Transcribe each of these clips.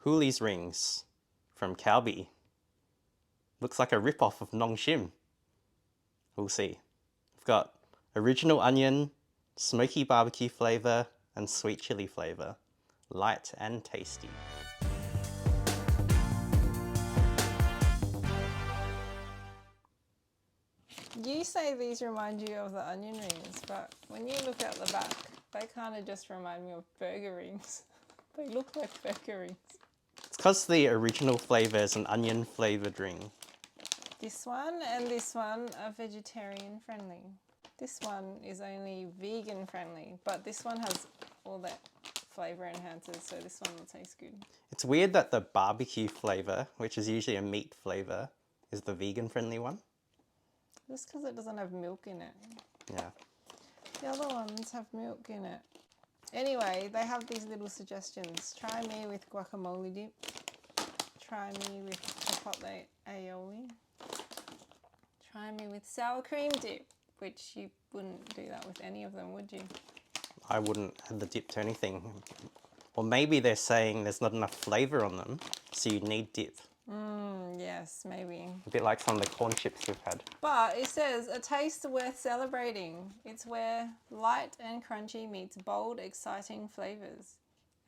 Hooleys rings from Calbee. Looks like a rip-off of Nong Shim. We'll see. We've got original onion, smoky barbecue flavour, and sweet chili flavour. Light and tasty. You say these remind you of the onion rings, but when you look at the back, they kind of just remind me of burger rings. They look like burger rings. It's because the original flavour is an onion flavoured ring. This one and this one are vegetarian friendly. This one is only vegan friendly, but this one has all that flavour enhancers, so this one will taste good. It's weird that the barbecue flavour, which is usually a meat flavour, is the vegan friendly one. Just because it doesn't have milk in it. Yeah. The other ones have milk in it. Anyway, they have these little suggestions. Try me with guacamole dip. Try me with chipotle aioli. Try me with sour cream dip, which you wouldn't do that with any of them, would you? I wouldn't add the dip to anything. Or maybe they're saying there's not enough flavour on them, so you need dip. Yes, maybe. A bit like some of the corn chips we've had. But it says, a taste worth celebrating. It's where light and crunchy meets bold, exciting flavours.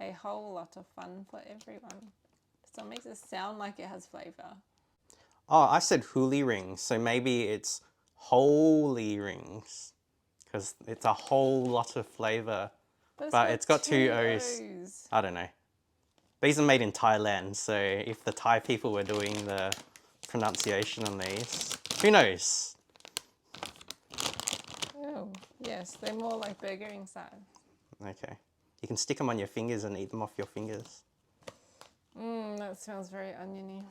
A whole lot of fun for everyone. So it makes it sound like it has flavour. Oh, I said Hooleys rings, so maybe it's holy rings. Because it's a whole lot of flavour. But it's got two O's. I don't know. These are made in Thailand, so if the Thai people were doing the pronunciation on these, who knows? Oh, yes, they're more like burgering size. Okay. You can stick them on your fingers and eat them off your fingers. That smells very oniony.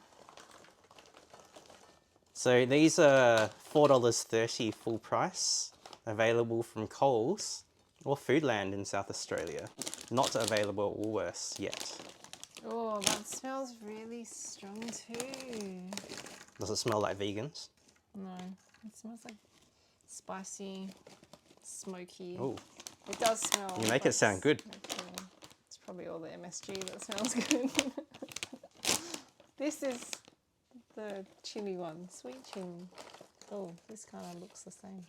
So these are $4.30 full price, available from Coles or Foodland in South Australia. Not available at Woolworths yet. Oh, that smells really strong too. Does it smell like vegans? No, it smells like spicy, smoky. Oh, It does smell. you make it sound good. It's probably all the MSG that smells good. This is the chili one, sweet chili. Oh, this kind of looks the same.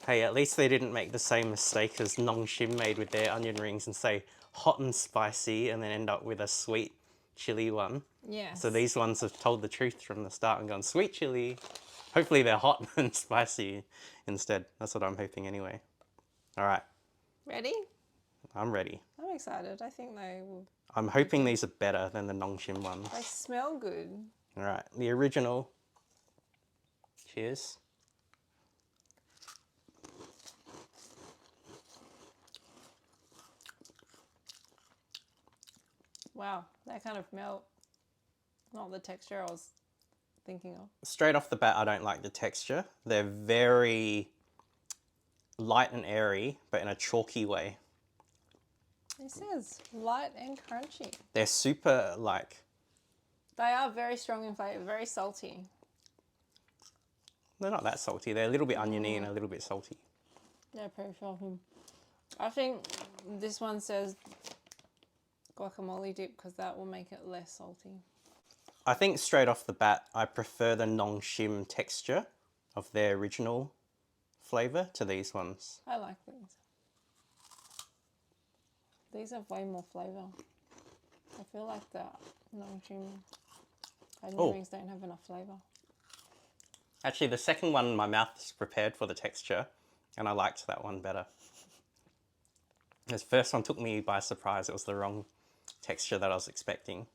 Hey, at least they didn't make the same mistake as Nong Shim made with their onion rings and say hot and spicy and then end up with a sweet chili one. Yes. So these ones have told the truth from the start and gone sweet chili. Hopefully they're hot and spicy instead. That's what I'm hoping anyway. All right. Ready? I'm ready. I'm excited. I think they will. I'm hoping these are better than the Nong Shim ones. They smell good. All right, the original. Cheers. Wow, they kind of melt. Not the texture I was thinking of. Straight off the bat, I don't like the texture. They're very light and airy, but in a chalky way. It says light and crunchy. They're super like... They are very strong in flavour, very salty. They're not that salty. They're a little bit oniony and a little bit salty. Yeah, very salty. I think this one says guacamole dip because that will make it less salty. I think straight off the bat, I prefer the Nong Shim texture of their original flavour to these ones. I like these. These have way more flavour. I feel like the Nong Shim onion rings don't have enough flavour. Actually, the second one, my mouth is prepared for the texture, and I liked that one better. This first one took me by surprise. It was the wrong texture that I was expecting.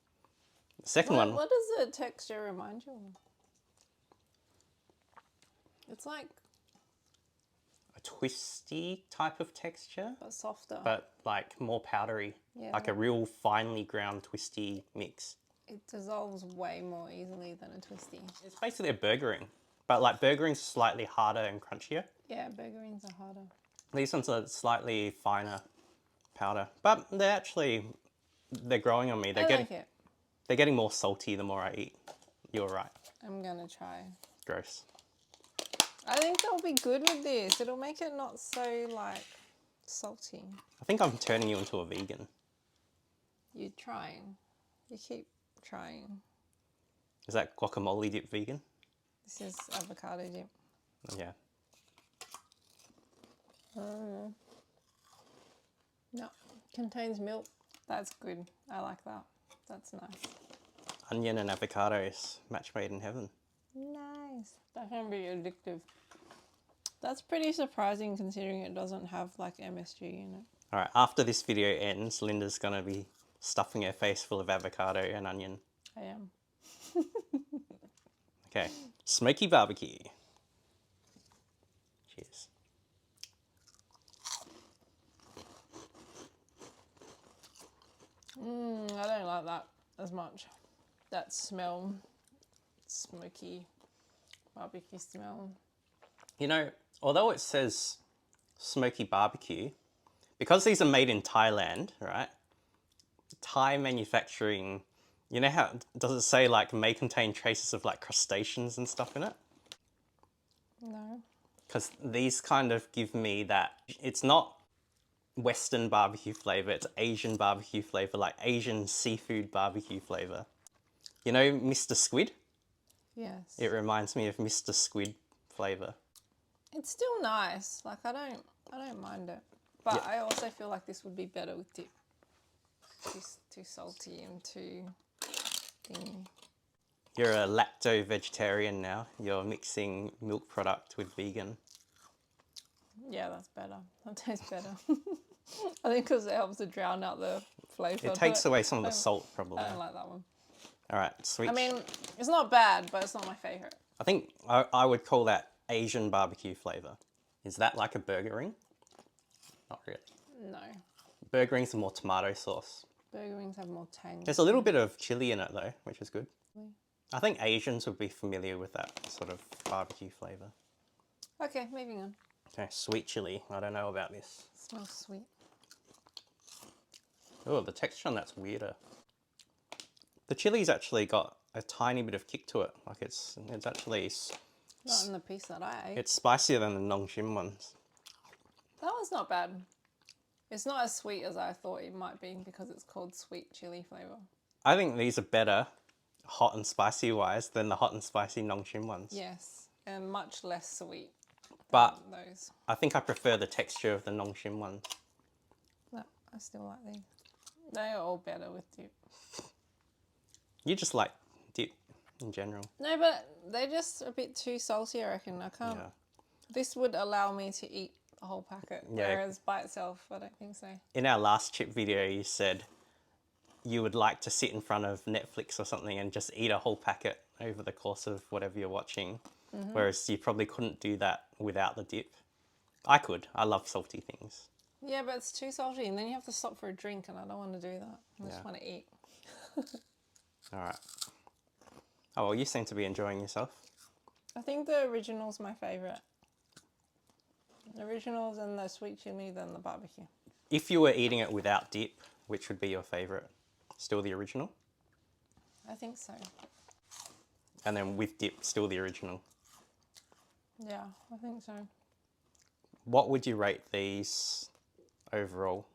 The second one... What does the texture remind you of? It's like... a twisty type of texture. But softer. But like more powdery. Yeah. Like a real finely ground twisty mix. It dissolves way more easily than a twisty. It's basically a burger ring. But like burger rings are slightly harder and crunchier. Yeah, burger rings are harder. These ones are slightly finer powder. But they're growing on me. I like it. They're getting more salty the more I eat. You're right. I'm gonna try. Gross. I think they'll be good with this. It'll make it not so like salty. I think I'm turning you into a vegan. You're trying. You keep trying. Is that guacamole dip vegan? This is avocado dip. Yeah. No, contains milk. That's good. I like that. That's nice. Onion and avocados, match made in heaven. Nice. That can be addictive. That's pretty surprising considering it doesn't have like MSG in it. All right, after this video ends, Linda's gonna be stuffing her face full of avocado and onion. I am. Okay, smoky barbecue. Cheers. I don't like that as much. That smell, smoky barbecue smell. You know, although it says smoky barbecue, because these are made in Thailand, right? Thai manufacturing, you know how, does it say like may contain traces of like crustaceans and stuff in it? No. Because these kind of give me that, it's not Western barbecue flavour, it's Asian barbecue flavour, like Asian seafood barbecue flavour. You know Mr. Squid? Yes. It reminds me of Mr. Squid flavour. It's still nice. Like I don't mind it. But I also feel like this would be better with dip. Too salty and too thingy. You're a lacto vegetarian now. You're mixing milk product with vegan. Yeah, that's better. That tastes better. I think because it helps to drown out the flavour. It takes away some of the salt, probably. I don't like that one. All right, switch. I mean, it's not bad, but it's not my favourite. I think I would call that Asian barbecue flavour. Is that like a burger ring? Not really. No. Burger rings are more tomato sauce. Burger rings have more tang. There's a little bit of chili in it though, which is good. I think Asians would be familiar with that sort of barbecue flavour. Okay, moving on. Okay, sweet chili. I don't know about this. Smells sweet. Oh, the texture on that's weirder. The chili's actually got a tiny bit of kick to it. Like it's actually... Not in the piece that I ate. It's spicier than the Nongshim ones. That one's not bad. It's not as sweet as I thought it might be because it's called sweet chili flavour. I think these are better, hot and spicy wise, than the hot and spicy Nongshim ones. Yes, and much less sweet. But Those. I think I prefer the texture of the Nongshim ones. No, I still like these. They are all better with dip. You just like dip in general. No, but they're just a bit too salty, I reckon. I can't. Yeah. This would allow me to eat the whole packet, Yeah. whereas by itself, I don't think so. In our last chip video, you said you would like to sit in front of Netflix or something and just eat a whole packet over the course of whatever you're watching. Whereas you probably couldn't do that without the dip. I could. I love salty things. Yeah, but it's too salty, and then you have to stop for a drink, and I don't want to do that. I just want to eat. All right. Oh, well, you seem to be enjoying yourself. I think the original's my favourite. The originals and the sweet chili, then the barbecue. If you were eating it without dip, which would be your favourite? Still the original? I think so. And then with dip, still the original. Yeah, I think so. What would you rate these overall?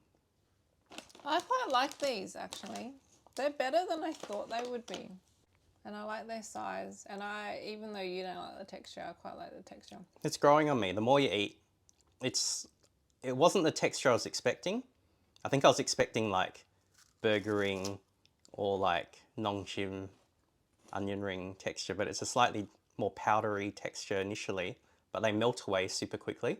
I quite like these, actually. They're better than I thought they would be. And I like their size. And even though you don't like the texture, I quite like the texture. It's growing on me. The more you eat, it wasn't the texture I was expecting. I think I was expecting like burger ring or like Nongshim onion ring texture, but it's a slightly more powdery texture initially, but they melt away super quickly.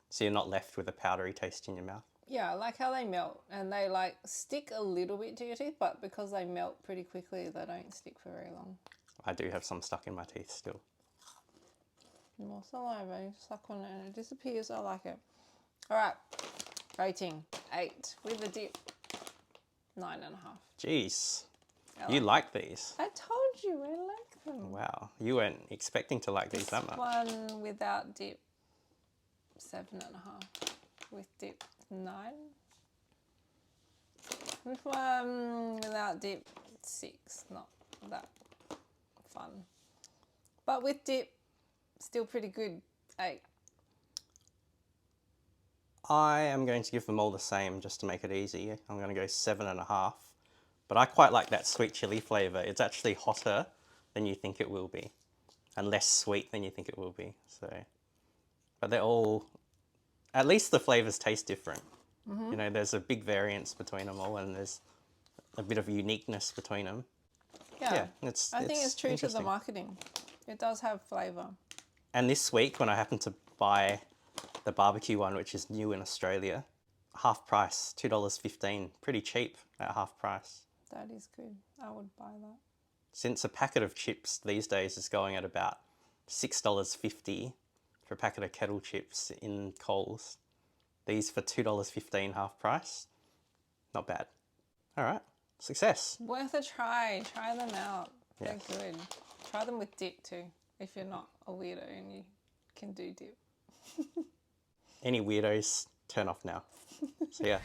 So you're not left with a powdery taste in your mouth. Yeah, I like how they melt and they like stick a little bit to your teeth, but because they melt pretty quickly, they don't stick for very long. I do have some stuck in my teeth still. More saliva, you suck on it and it disappears. I like it. All right, rating 8 with the dip, 9.5. Jeez, you like these. I told you I like them. Wow, you weren't expecting to like these that much. One without dip, 7.5. With dip, 9. With one without dip, 6. Not that fun. But with dip, still pretty good, 8. I am going to give them all the same just to make it easy. I'm going to go 7.5 But I quite like that sweet chili flavour. It's actually hotter than you think it will be, and less sweet than you think it will be. So, but they're all, at least the flavours taste different. You know, there's a big variance between them all, and there's a bit of uniqueness between them. Yeah, I think it's true to the marketing. It does have flavour. And this week, when I happened to buy the barbecue one, which is new in Australia, half price, $2.15, pretty cheap at half price. That is good. I would buy that. Since a packet of chips these days is going at about $6.50 for a packet of kettle chips in Coles, these for $2.15 half price, not bad. All right, success. Worth a try. Try them out. Yeah. They're good. Try them with dip too, if you're not a weirdo and you can do dip. Any weirdos, turn off now. See ya.